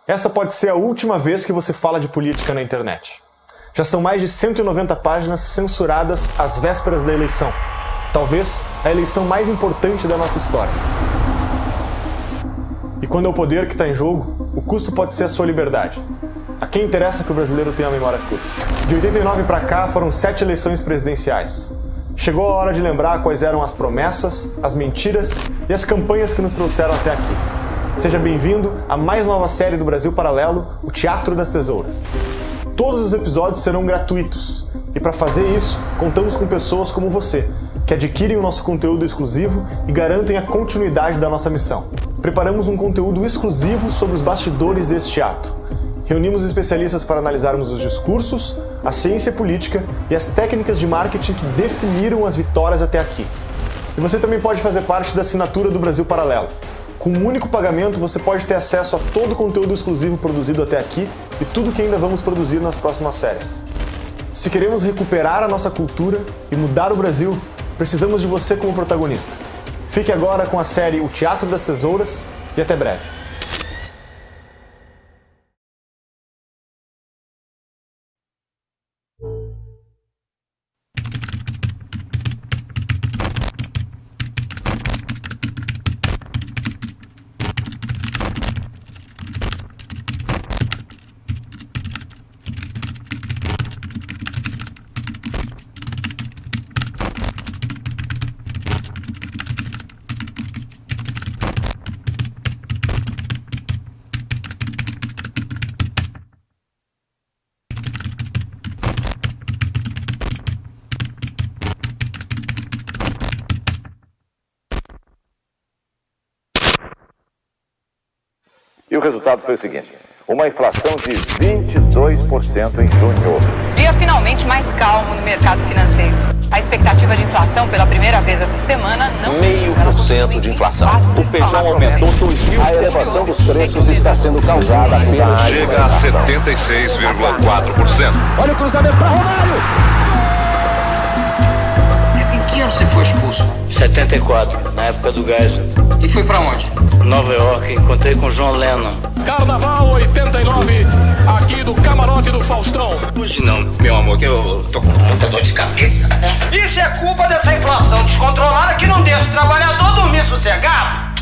Essa pode ser a última vez que você fala de política na internet. Já são mais de 190 páginas censuradas às vésperas da eleição. Talvez a eleição mais importante da nossa história. E quando é o poder que está em jogo, o custo pode ser a sua liberdade. A quem interessa que o brasileiro tenha a memória curta? De 89 para cá foram 7 eleições presidenciais. Chegou a hora de lembrar quais eram as promessas, as mentiras e as campanhas que nos trouxeram até aqui. Seja bem-vindo à mais nova série do Brasil Paralelo, o Teatro das Tesouras. Todos os episódios serão gratuitos. E para fazer isso, contamos com pessoas como você, que adquirem o nosso conteúdo exclusivo e garantem a continuidade da nossa missão. Preparamos um conteúdo exclusivo sobre os bastidores desse teatro. Reunimos especialistas para analisarmos os discursos, a ciência política e as técnicas de marketing que definiram as vitórias até aqui. E você também pode fazer parte da assinatura do Brasil Paralelo. Com um único pagamento, você pode ter acesso a todo o conteúdo exclusivo produzido até aqui e tudo que ainda vamos produzir nas próximas séries. Se queremos recuperar a nossa cultura e mudar o Brasil, precisamos de você como protagonista. Fique agora com a série O Teatro das Tesouras e até breve. E o resultado foi o seguinte: uma inflação de 22% em junho. Dia finalmente mais calmo no mercado financeiro. A expectativa de inflação pela primeira vez essa semana não... 0,5% de inflação. O feijão aumentou 2.000%. A elevação dos preços está sendo causada apenas... Chega a 76,4%. Olha o cruzamento para Romário! Em que ano você foi expulso? 74, na época do Geisel. E foi pra onde? Nova York, encontrei com John Lennon. Carnaval 89, aqui do camarote do Faustão. Hoje não, meu amor, que eu tô com muita dor de cabeça. Isso é culpa dessa inflação descontrolada que não deixa o trabalhador dormir sossegado.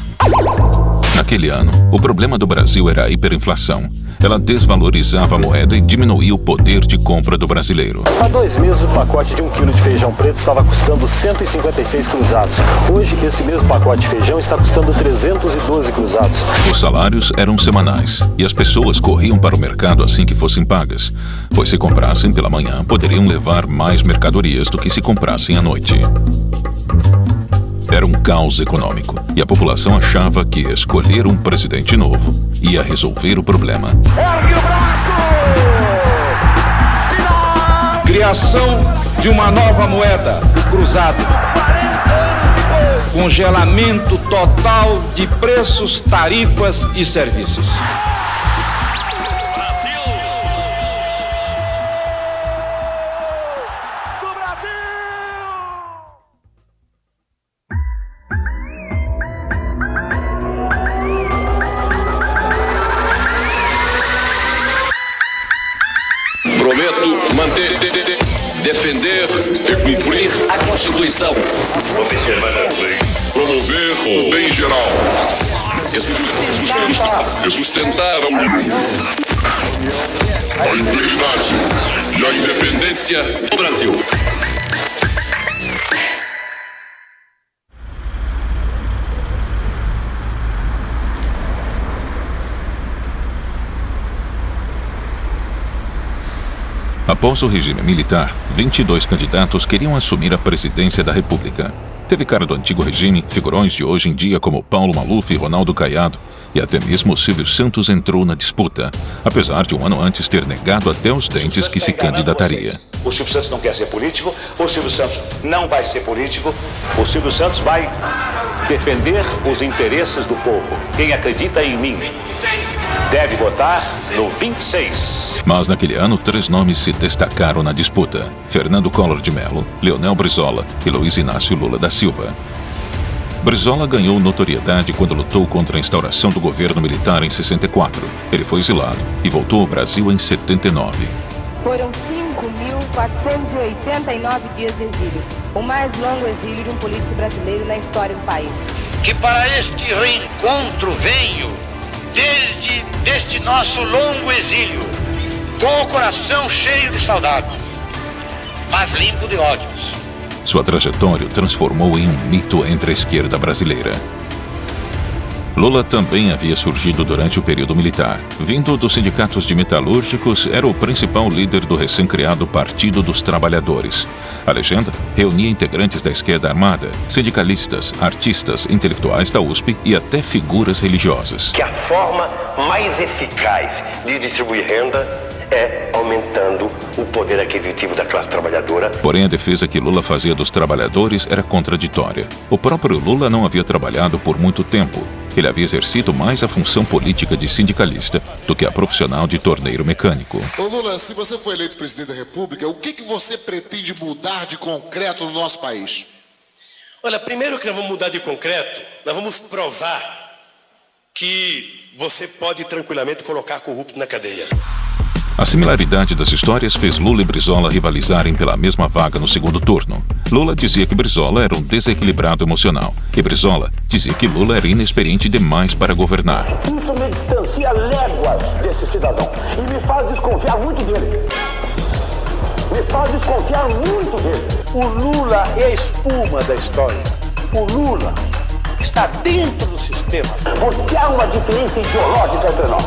Naquele ano, o problema do Brasil era a hiperinflação. Ela desvalorizava a moeda e diminuía o poder de compra do brasileiro. Há 2 meses, o pacote de 1 quilo de feijão preto estava custando 156 cruzados. Hoje, esse mesmo pacote de feijão está custando 312 cruzados. Os salários eram semanais e as pessoas corriam para o mercado assim que fossem pagas, pois se comprassem pela manhã, poderiam levar mais mercadorias do que se comprassem à noite. Era um caos econômico e a população achava que escolher um presidente novo ia resolver o problema. Ergue o braço! Final! Criação de uma nova moeda, o cruzado. Congelamento total de preços, tarifas e serviços. Prometo manter, defender e cumprir a Constituição. Promover o bem geral. E sustentar a integridade e a independência do Brasil. Após o regime militar, 22 candidatos queriam assumir a presidência da República. Teve cara do antigo regime, figurões de hoje em dia como Paulo Maluf e Ronaldo Caiado, e até mesmo Silvio Santos entrou na disputa, apesar de um ano antes ter negado até os dentes que se candidataria. O Silvio Santos não quer ser político, o Silvio Santos não vai ser político, o Silvio Santos vai defender os interesses do povo. Quem acredita em mim deve votar no 26. Mas naquele ano, 3 nomes se destacaram na disputa: Fernando Collor de Mello, Leonel Brizola e Luiz Inácio Lula da Silva. Brizola ganhou notoriedade quando lutou contra a instauração do governo militar em 64. Ele foi exilado e voltou ao Brasil em 79. Foram 5.489 dias de exílio, o mais longo exílio de um político brasileiro na história do país. Que para este reencontro venho, deste nosso longo exílio, com o coração cheio de saudades, mas limpo de ódios. Sua trajetória o transformou em um mito entre a esquerda brasileira. Lula também havia surgido durante o período militar. Vindo dos sindicatos de metalúrgicos, era o principal líder do recém-criado Partido dos Trabalhadores. A legenda reunia integrantes da esquerda armada, sindicalistas, artistas, intelectuais da USP e até figuras religiosas. Que a forma mais eficaz de distribuir renda é aumentando o poder aquisitivo da classe trabalhadora. Porém, a defesa que Lula fazia dos trabalhadores era contraditória. O próprio Lula não havia trabalhado por muito tempo. Ele havia exercido mais a função política de sindicalista do que a profissional de torneiro mecânico. Ô Lula, se você for eleito presidente da República, o que você pretende mudar de concreto no nosso país? Olha, primeiro que nós vamos mudar de concreto, nós vamos provar que você pode tranquilamente colocar corrupto na cadeia. A similaridade das histórias fez Lula e Brizola rivalizarem pela mesma vaga no segundo turno. Lula dizia que Brizola era um desequilibrado emocional e Brizola dizia que Lula era inexperiente demais para governar. Isso me distancia léguas desse cidadão e me faz desconfiar muito dele. O Lula é a espuma da história. O Lula está dentro do sistema. Porque há uma diferença ideológica entre nós.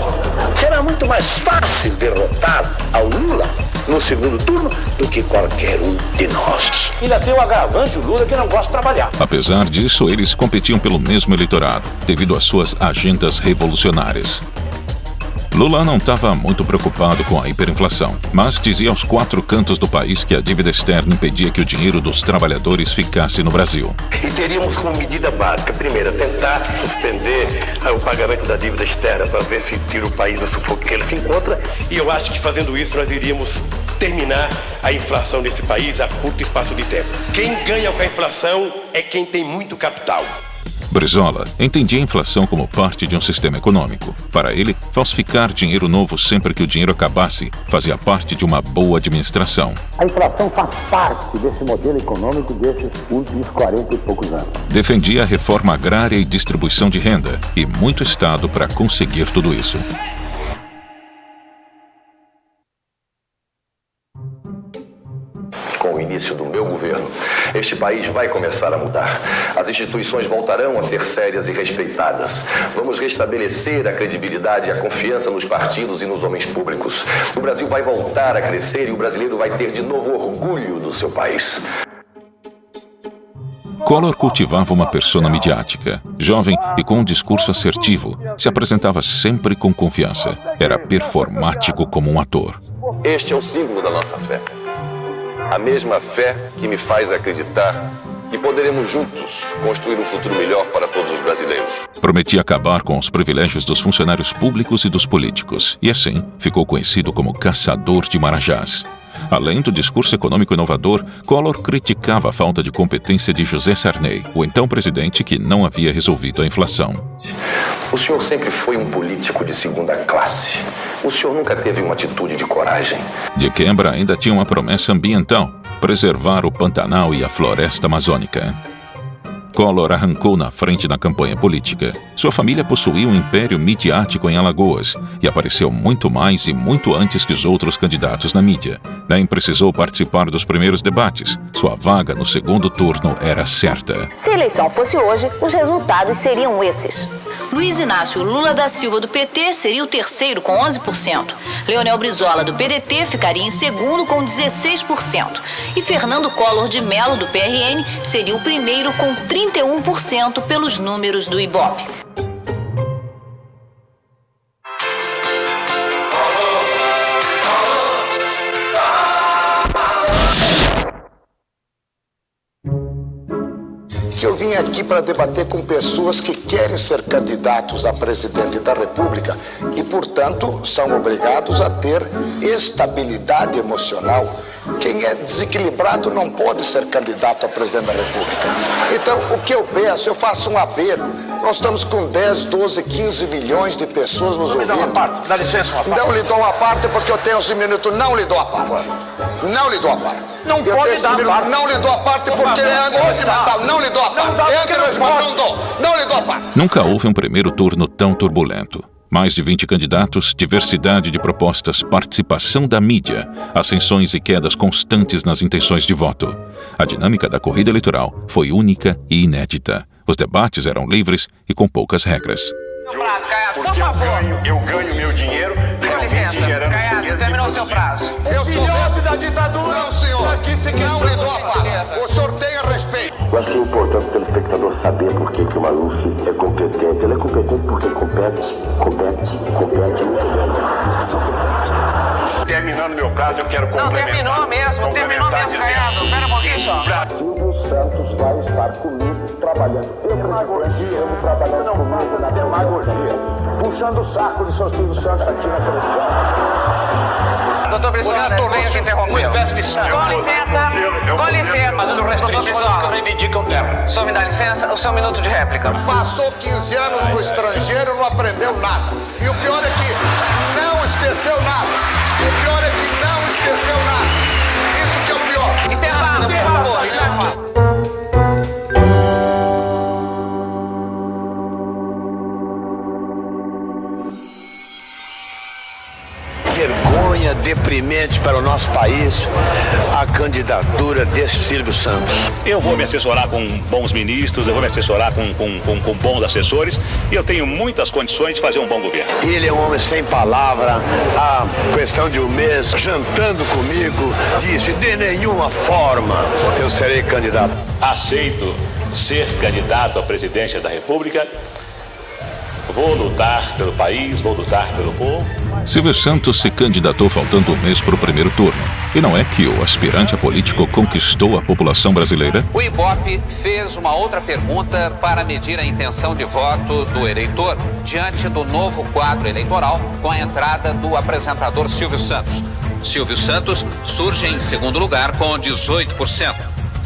Será muito mais fácil derrotar ao Lula no segundo turno do que qualquer um de nós. Ainda tem o agravante, o Lula, que não gosta de trabalhar. Apesar disso, eles competiam pelo mesmo eleitorado, devido às suas agendas revolucionárias. Lula não estava muito preocupado com a hiperinflação, mas dizia aos quatro cantos do país que a dívida externa impedia que o dinheiro dos trabalhadores ficasse no Brasil. E teríamos como medida básica, primeiro, tentar suspender o pagamento da dívida externa para ver se tira o país do sufoco que ele se encontra. E eu acho que fazendo isso nós iríamos terminar a inflação nesse país a curto espaço de tempo. Quem ganha com a inflação é quem tem muito capital. Brizola entendia a inflação como parte de um sistema econômico. Para ele, falsificar dinheiro novo sempre que o dinheiro acabasse fazia parte de uma boa administração. A inflação faz parte desse modelo econômico desses últimos 40 e poucos anos. Defendia a reforma agrária e distribuição de renda e muito Estado para conseguir tudo isso. Com o início do meu governo, este país vai começar a mudar. As instituições voltarão a ser sérias e respeitadas. Vamos restabelecer a credibilidade e a confiança nos partidos e nos homens públicos. O Brasil vai voltar a crescer e o brasileiro vai ter de novo orgulho do seu país. Collor cultivava uma persona midiática. Jovem e com um discurso assertivo, se apresentava sempre com confiança. Era performático como um ator. Este é o símbolo da nossa fé. A mesma fé que me faz acreditar que poderemos juntos construir um futuro melhor para todos os brasileiros. Prometia acabar com os privilégios dos funcionários públicos e dos políticos, e assim ficou conhecido como caçador de marajás. Além do discurso econômico inovador, Collor criticava a falta de competência de José Sarney, o então presidente que não havia resolvido a inflação. O senhor sempre foi um político de segunda classe. O senhor nunca teve uma atitude de coragem. De quebra, ainda tinha uma promessa ambiental: preservar o Pantanal e a floresta amazônica. Collor arrancou na frente na campanha política. Sua família possuía um império midiático em Alagoas e apareceu muito mais e muito antes que os outros candidatos na mídia. Nem precisou participar dos primeiros debates. Sua vaga no segundo turno era certa. Se a eleição fosse hoje, os resultados seriam esses. Luiz Inácio Lula da Silva, do PT, seria o terceiro, com 11%. Leonel Brizola, do PDT, ficaria em segundo, com 16%. E Fernando Collor de Mello, do PRN, seria o primeiro, com 31% pelos números do Ibope. Que eu vim aqui para debater com pessoas que querem ser candidatos a presidente da República e, portanto, são obrigados a ter estabilidade emocional Quem é desequilibrado não pode ser candidato a presidente da República. Então, o que eu peço, eu faço um apelo. Nós estamos com 10, 12, 15 milhões de pessoas nos ouvindo. Dá uma parte, dá licença uma parte. Não lhe dou uma parte porque eu tenho 11 minutos. Não lhe dou a parte. Não lhe dou a parte. Não eu pode dar a parte. Não lhe dou a parte porque é ano de Natal. Não lhe dou a parte. É ano não dou. Não lhe dou a parte. Nunca houve um primeiro turno tão turbulento. Mais de 20 candidatos, diversidade de propostas, participação da mídia, ascensões e quedas constantes nas intenções de voto. A dinâmica da corrida eleitoral foi única e inédita. Os debates eram livres e com poucas regras. Porque eu ganho meu dinheiro realmente gerando... Caiado, terminou o seu prazo. Eu sou filhote da ditadura. Não, senhor. Aqui se não lhe dou a parte. O senhor tenha respeito. Eu acho importante o telespectador saber por que o Maluf é competente. Ele é competente porque compete muito bem. Terminando meu prazo, eu quero complementar. Não, terminou mesmo, Caiado. Espera um pouquinho só. Silvio Santos vai estar comigo trabalhando. Eu vou trabalhando comigo na demagogia. Puxando o saco do seu Silvio Santos aqui na televisão. Doutor Brizola, venho te interromper. Com licença, fazendo restrições que reivindicam terra. O senhor me dá licença? O seu minuto de réplica. Passou 15 anos no estrangeiro, não aprendeu nada. E o pior é que não esqueceu nada. Isso que é o pior. Intervalo, por favor. Intervalo. Vergonha deprimente para o nosso país a candidatura desse Silvio Santos. Eu vou me assessorar com bons ministros, eu vou me assessorar com bons assessores e eu tenho muitas condições de fazer um bom governo. Ele é um homem sem palavra. Há questão de um mês, jantando comigo, disse: de nenhuma forma eu serei candidato. Aceito ser candidato à presidência da República. Vou lutar pelo país, vou lutar pelo povo. Silvio Santos se candidatou faltando um mês para o primeiro turno. E não é que o aspirante a político conquistou a população brasileira? O Ibope fez uma outra pergunta para medir a intenção de voto do eleitor diante do novo quadro eleitoral com a entrada do apresentador Silvio Santos. Silvio Santos surge em segundo lugar com 18%.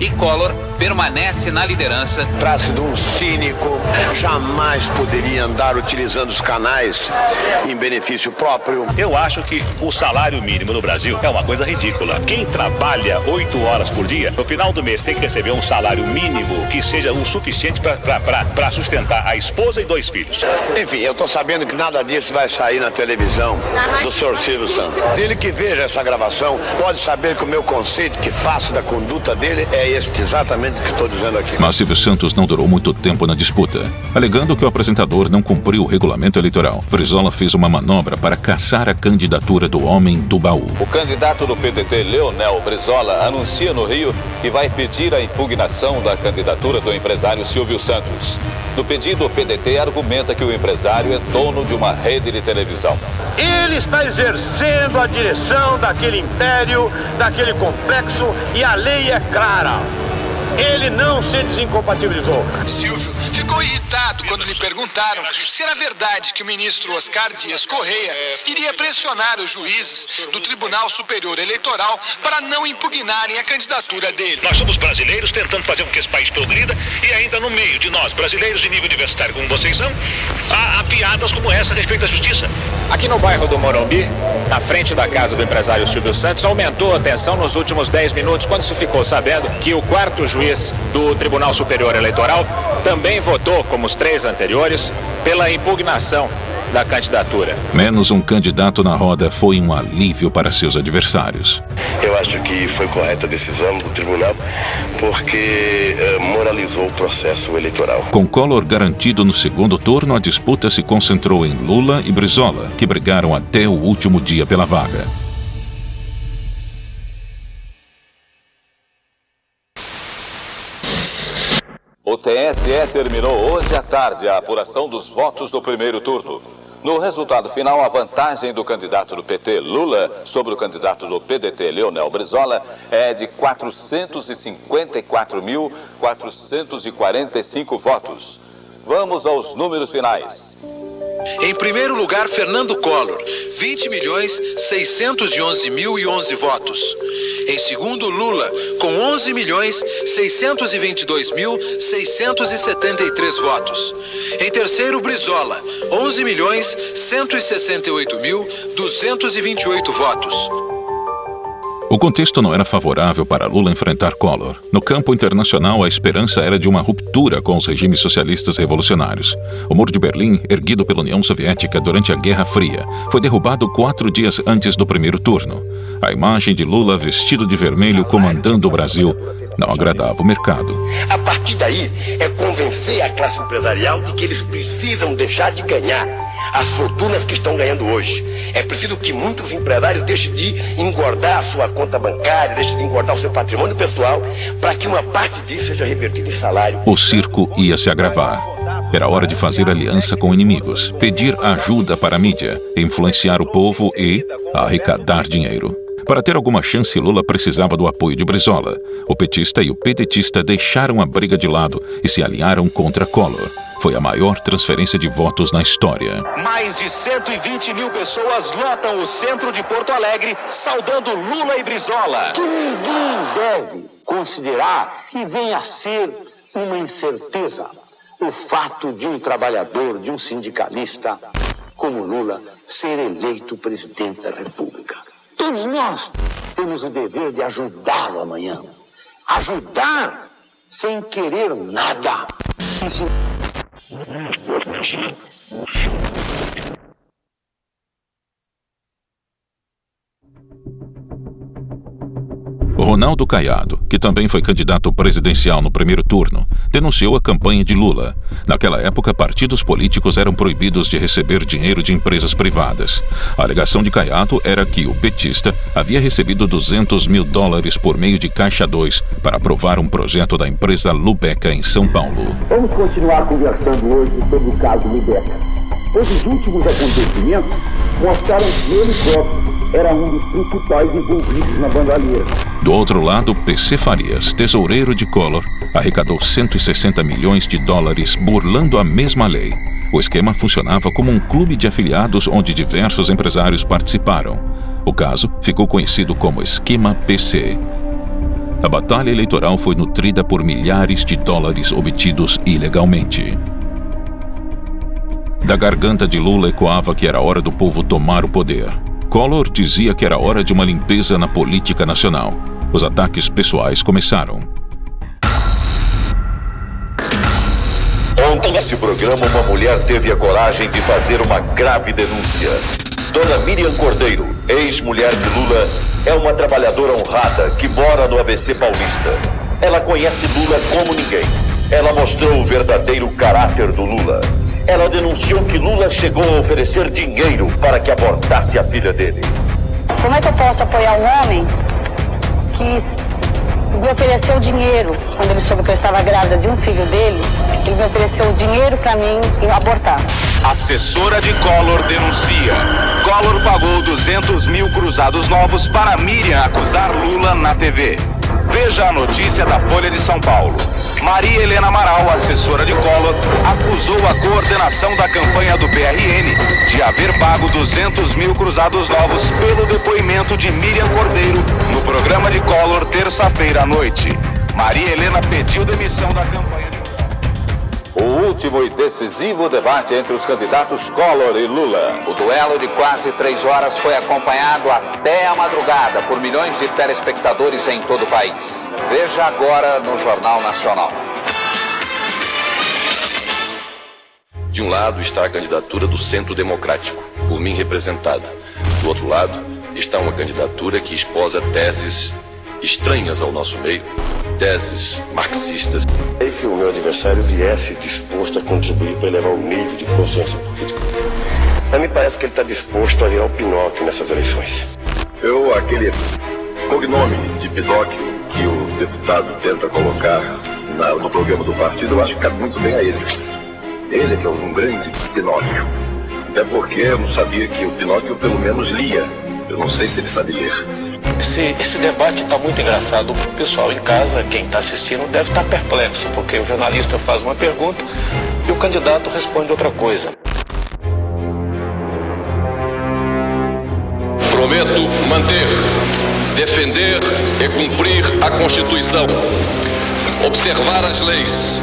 E Collor permanece na liderança. Trata-se de um cínico, jamais poderia andar utilizando os canais em benefício próprio. Eu acho que o salário mínimo no Brasil é uma coisa ridícula. Quem trabalha 8 horas por dia, no final do mês tem que receber um salário mínimo que seja o suficiente para sustentar a esposa e 2 filhos. Enfim, eu estou sabendo que nada disso vai sair na televisão do senhor Silvio Santos. Dele que veja essa gravação, pode saber que o meu conceito que faço da conduta dele é este, exatamente o que estou dizendo aqui. Mas Silvio Santos não durou muito tempo na disputa. Alegando que o apresentador não cumpriu o regulamento eleitoral, Brizola fez uma manobra para caçar a candidatura do homem do baú. O candidato do PDT, Leonel Brizola, anuncia no Rio que vai pedir a impugnação da candidatura do empresário Silvio Santos. No pedido, o PDT argumenta que o empresário é dono de uma rede de televisão. Ele está exercendo a direção daquele império, daquele complexo, e a lei é clara. Ele não se desincompatibilizou. Silvio ficou irritado quando lhe perguntaram se era verdade que o ministro Oscar Dias Correia iria pressionar os juízes do Tribunal Superior Eleitoral para não impugnarem a candidatura dele. Nós somos brasileiros tentando fazer com que esse país progrida e ainda no meio de nós, brasileiros de nível universitário como vocês são, há piadas como essa a respeito da justiça. Aqui no bairro do Morumbi, na frente da casa do empresário Silvio Santos, aumentou a tensão nos últimos 10 minutos quando se ficou sabendo que o 4º juiz do Tribunal Superior Eleitoral também votou, como os 3 anteriores, pela impugnação da candidatura. Menos um candidato na roda foi um alívio para seus adversários. Eu acho que foi correta a decisão do tribunal porque moralizou o processo eleitoral. Com Collor garantido no segundo turno, a disputa se concentrou em Lula e Brizola, que brigaram até o último dia pela vaga. O TSE terminou hoje à tarde a apuração dos votos do primeiro turno. No resultado final, a vantagem do candidato do PT, Lula, sobre o candidato do PDT, Leonel Brizola, é de 454.445 votos. Vamos aos números finais. Em primeiro lugar, Fernando Collor, 20.611.011 votos. Em segundo, Lula, com 11.622.673 votos. Em terceiro, Brizola, 11.168.228 votos. O contexto não era favorável para Lula enfrentar Collor. No campo internacional, a esperança era de uma ruptura com os regimes socialistas revolucionários. O Muro de Berlim, erguido pela União Soviética durante a Guerra Fria, foi derrubado 4 dias antes do primeiro turno. A imagem de Lula vestido de vermelho comandando o Brasil não agradava o mercado. A partir daí, é convencer a classe empresarial de que eles precisam deixar de ganhar as fortunas que estão ganhando hoje. É preciso que muitos empresários deixem de engordar a sua conta bancária, deixem de engordar o seu patrimônio pessoal, para que uma parte disso seja revertida em salário. O circo ia se agravar. Era hora de fazer aliança com inimigos, pedir ajuda para a mídia, influenciar o povo e arrecadar dinheiro. Para ter alguma chance, Lula precisava do apoio de Brizola. O petista e o pedetista deixaram a briga de lado e se alinharam contra Collor. Foi a maior transferência de votos na história. Mais de 120 mil pessoas lotam o centro de Porto Alegre, saudando Lula e Brizola. Que ninguém deve considerar que venha a ser uma incerteza o fato de um trabalhador, de um sindicalista como Lula, ser eleito presidente da República. Todos nós temos o dever de ajudá-lo amanhã. Ajudar sem querer nada. Isso... Ronaldo Caiado, que também foi candidato presidencial no primeiro turno, denunciou a campanha de Lula. Naquela época, partidos políticos eram proibidos de receber dinheiro de empresas privadas. A alegação de Caiado era que o petista havia recebido $200 mil por meio de Caixa 2 para aprovar um projeto da empresa Lubeca em São Paulo. Vamos continuar conversando hoje sobre o caso Lubeca. Pois os últimos acontecimentos mostraram que ele próprio era um dos principais envolvidos na bandalheira. Do outro lado, PC Farias, tesoureiro de Collor, arrecadou $160 milhões burlando a mesma lei. O esquema funcionava como um clube de afiliados onde diversos empresários participaram. O caso ficou conhecido como Esquema PC. A batalha eleitoral foi nutrida por milhares de dólares obtidos ilegalmente. Da garganta de Lula ecoava que era hora do povo tomar o poder. Collor dizia que era hora de uma limpeza na política nacional. Os ataques pessoais começaram. Ontem, neste programa, uma mulher teve a coragem de fazer uma grave denúncia. Dona Miriam Cordeiro, ex-mulher de Lula, é uma trabalhadora honrada que mora no ABC Paulista. Ela conhece Lula como ninguém. Ela mostrou o verdadeiro caráter do Lula. Ela denunciou que Lula chegou a oferecer dinheiro para que abortasse a filha dele. Como é que eu posso apoiar um homem que me ofereceu dinheiro quando ele soube que eu estava grávida de um filho dele? Ele me ofereceu dinheiro para mim abortar. Assessora de Collor denuncia. Collor pagou 200 mil cruzados novos para Miriam acusar Lula na TV. Veja a notícia da Folha de São Paulo. Maria Helena Amaral, assessora de Collor, acusou a coordenação da campanha do PRN de haver pago 200 mil cruzados novos pelo depoimento de Miriam Cordeiro no programa de Collor terça-feira à noite. Maria Helena pediu demissão da campanha de... O último e decisivo debate entre os candidatos Collor e Lula. O duelo de quase 3 horas foi acompanhado até a madrugada por milhões de telespectadores em todo o país. Veja agora no Jornal Nacional. De um lado está a candidatura do Centro Democrático, por mim representada. Do outro lado está uma candidatura que esposa teses estranhas ao nosso meio, teses marxistas. É que o meu adversário viesse disposto a contribuir para elevar o nível de consciência política. Mas me parece que ele está disposto a virar o Pinóquio nessas eleições. Aquele cognome de Pinóquio que o deputado tenta colocar no programa do partido, eu acho que cabe muito bem a ele. Ele que é um grande Pinóquio. Até porque eu não sabia que o Pinóquio pelo menos lia. Eu não sei se ele sabe ler. Esse debate está muito engraçado. O pessoal em casa, quem está assistindo, deve estar perplexo, porque o jornalista faz uma pergunta e o candidato responde outra coisa. Prometo manter, defender e cumprir a Constituição, observar as leis,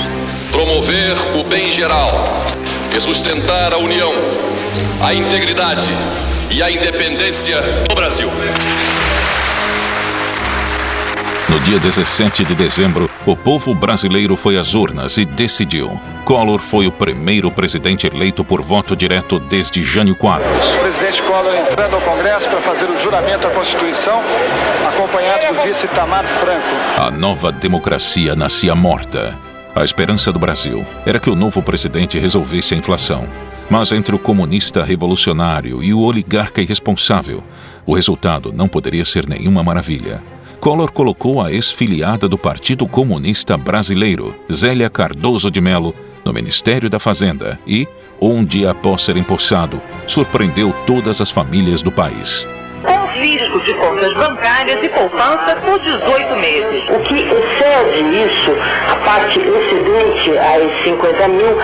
promover o bem geral e sustentar a união, a integridade e a independência do Brasil. No dia 17 de dezembro, o povo brasileiro foi às urnas e decidiu. Collor foi o primeiro presidente eleito por voto direto desde Jânio Quadros. O presidente Collor entrando ao Congresso para fazer o juramento à Constituição, acompanhado do vice Itamar Franco. A nova democracia nascia morta. A esperança do Brasil era que o novo presidente resolvesse a inflação. Mas entre o comunista revolucionário e o oligarca irresponsável, o resultado não poderia ser nenhuma maravilha. Collor colocou a ex-filiada do Partido Comunista Brasileiro, Zélia Cardoso de Mello, no Ministério da Fazenda e, um dia após ser empossado, surpreendeu todas as famílias do país. Confisco de contas bancárias e poupança por 18 meses. O que excede isso, a parte excedente a 50 mil,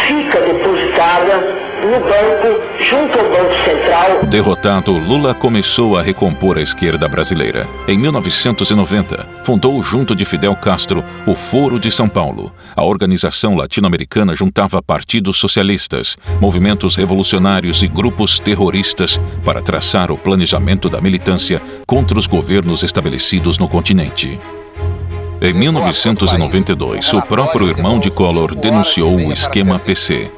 fica depositada no banco, junto ao Banco Central. Derrotado, Lula começou a recompor a esquerda brasileira. Em 1990, fundou, junto de Fidel Castro, o Foro de São Paulo. A organização latino-americana juntava partidos socialistas, movimentos revolucionários e grupos terroristas para traçar o planejamento da militância contra os governos estabelecidos no continente. Em 1992, o próprio irmão de Collor denunciou o esquema PC.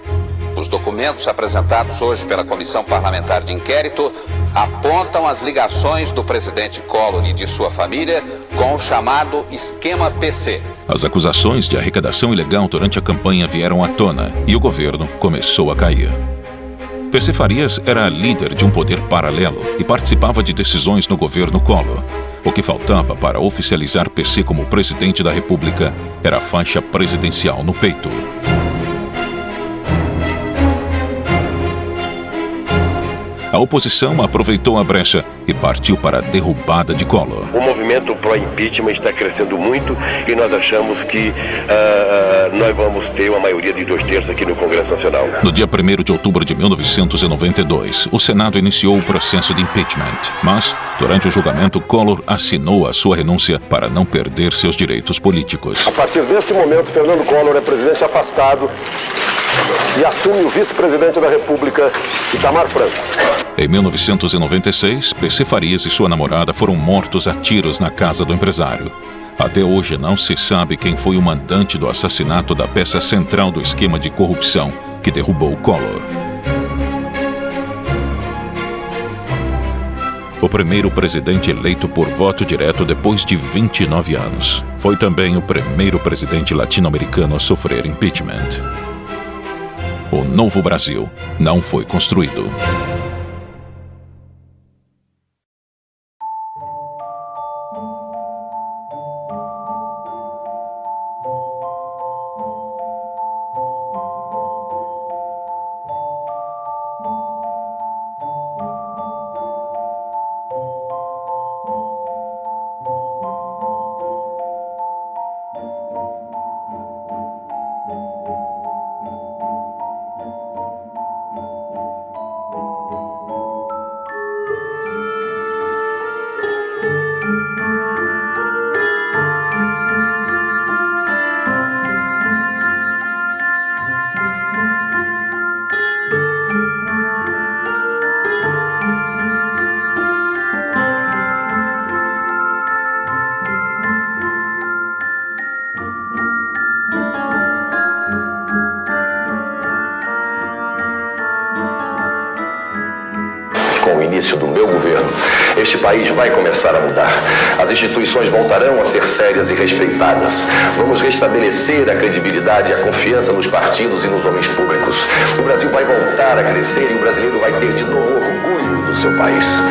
Os documentos apresentados hoje pela Comissão Parlamentar de Inquérito apontam as ligações do presidente Collor e de sua família com o chamado esquema PC. As acusações de arrecadação ilegal durante a campanha vieram à tona e o governo começou a cair. PC Farias era líder de um poder paralelo e participava de decisões no governo Collor. O que faltava para oficializar PC como presidente da República era a faixa presidencial no peito. A oposição aproveitou a brecha e partiu para a derrubada de Collor. O movimento pró-impeachment está crescendo muito e nós achamos que nós vamos ter uma maioria de 2/3 aqui no Congresso Nacional. No dia 1º de outubro de 1992, o Senado iniciou o processo de impeachment. Mas, durante o julgamento, Collor assinou a sua renúncia para não perder seus direitos políticos. A partir deste momento, Fernando Collor é presidente afastado e assume o vice-presidente da República, Itamar Franco. Em 1996, PC Farias e sua namorada foram mortos a tiros na casa do empresário. Até hoje não se sabe quem foi o mandante do assassinato da peça central do esquema de corrupção que derrubou Collor. O primeiro presidente eleito por voto direto depois de 29 anos. Foi também o primeiro presidente latino-americano a sofrer impeachment. O novo Brasil não foi construído. Com o início do meu governo, este país vai começar a mudar. As instituições voltarão a ser sérias e respeitadas. Vamos restabelecer a credibilidade e a confiança nos partidos e nos homens públicos. O Brasil vai voltar a crescer e o brasileiro vai ter de novo orgulho do seu país.